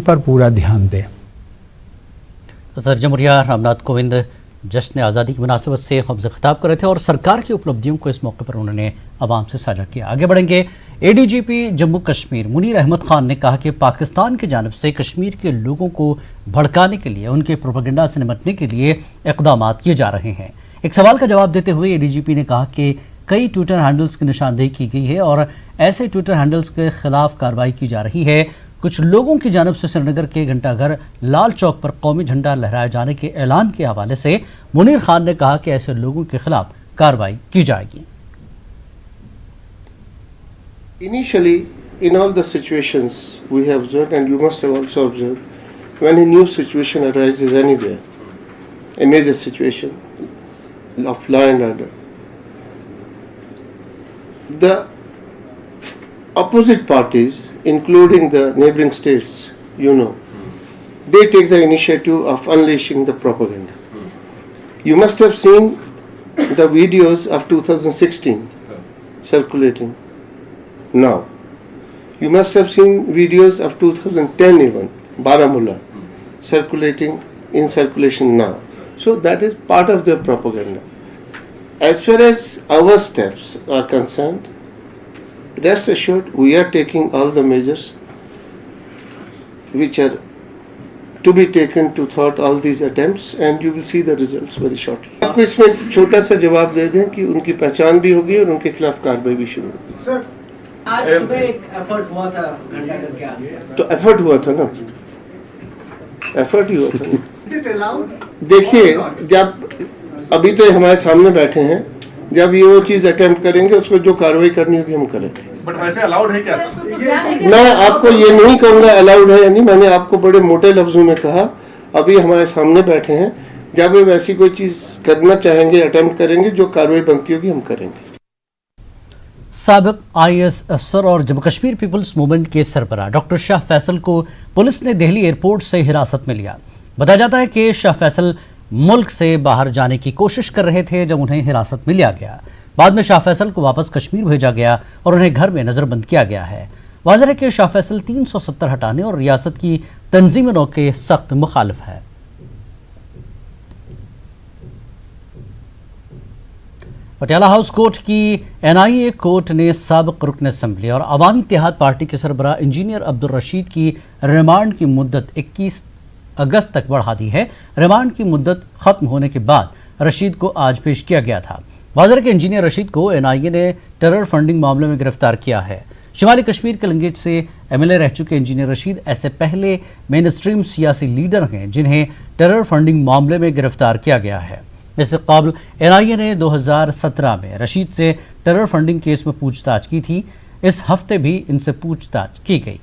पर पूरा ध्यान दें। सदर जमहूरिया रामनाथ कोविंद जश्न आज़ादी की मुनासिबत से ख़ुद से खिताब कर रहे थे और सरकार की उपलब्धियों को इस मौके पर उन्होंने आवाम से साझा किया। आगे बढ़ेंगे। ADGP जम्मू कश्मीर मुनीर अहमद खान ने कहा कि पाकिस्तान की जानिब से कश्मीर के लोगों को भड़काने के लिए, उनके प्रोपेगेंडा से निपटने के लिए इक़दाम किए जा रहे हैं। एक सवाल का जवाब देते हुए ADGP ने कहा कि कई ट्विटर हैंडल्स की निशानदेही की गई है और ऐसे ट्विटर हैंडल्स के खिलाफ कार्रवाई की जा रही है। कुछ लोगों की जानिब से श्रीनगर के घंटाघर लाल चौक पर कौमी झंडा लहराए जाने के ऐलान के हवाले से मुनीर खान ने कहा कि ऐसे लोगों के खिलाफ कार्रवाई की जाएगी। Initially, in all the situations we have observed, and you must have also observed, when a new situation arises anywhere, a major situation of law and order, the opposite parties, including the neighboring states, they take the initiative of unleashing the propaganda. You must have seen the videos of 2016 circulating now. You must have seen videos of 2010 even, Baramulla, in circulation now. So that is part of their propaganda. As far as our steps are concerned, rest assured we are taking all the measures which are to be taken to thwart all these attempts, and you will see the results very shortly. आपको इसमें छोटा सा जवाब दे दें कि उनकी पहचान भी होगी और उनके खिलाफ कार्रवाई भी शुरू होगी। सर, आज सुबह एक एफर्ट हुआ था घंटाघर के आसपास। तो एफर्ट हुआ था ना, एफर्ट ही हुआ था। देखिए, जब अभी तो हमारे सामने बैठे हैं, जब ये वो चीज अटेम्प्ट करेंगे उसको जो कार्रवाई करनी होगी हम करेंगे। बट वैसे अलाउड है क्या सर? मैं आपको ये नहीं कहूँगा अलाउड है या नहीं, मैंने आपको बड़े मोटे लफ्जों में कहा। अभी हमारे सामने बैठे हैं, जब वे वैसी कोई चीज करना चाहेंगे, अटेम्प्ट करेंगे, जो कार्रवाई बनती होगी हम करेंगे। साबिक IAS अफसर और जम्मू कश्मीर पीपल्स मूवमेंट के सरबराह डॉक्टर शाह फैसल को पुलिस ने दिल्ली एयरपोर्ट से हिरासत में लिया। बताया जाता है कि शाह फैसल मुल्क से बाहर जाने की कोशिश कर रहे थे जब उन्हें हिरासत में लिया गया। बाद में शाह फैसल को वापस कश्मीर भेजा गया और उन्हें घर में नजरबंद किया गया है। वाज़ेह है कि शाह फैसल 370 हटाने और रियासत की तंजीमों के सख्त मुखालिफ है। पटियाला हाउस कोर्ट की NIA कोर्ट ने साबिक रुकन असम्बली और अवामी इत्तेहाद पार्टी के सरबराह इंजीनियर अब्दुल रशीद की रिमांड की मुद्दत 21 अगस्त तक बढ़ा दी है। रिमांड की मुद्दत खत्म होने के बाद रशीद को आज पेश किया गया था। वाज़ेह के इंजीनियर रशीद को NIA ने टेरर फंडिंग मामले में गिरफ्तार किया है। शुमाली कश्मीर के लंगेट से MLA रह चुके इंजीनियर रशीद ऐसे पहले मेन स्ट्रीम सियासी लीडर हैं जिन्हें टेरर फंडिंग मामले में गिरफ्तार किया गया है। इससे कबल NIA ने 2017 में रशीद से टेरर फंडिंग केस में पूछताछ की थी। इस हफ्ते भी इनसे पूछताछ की गई।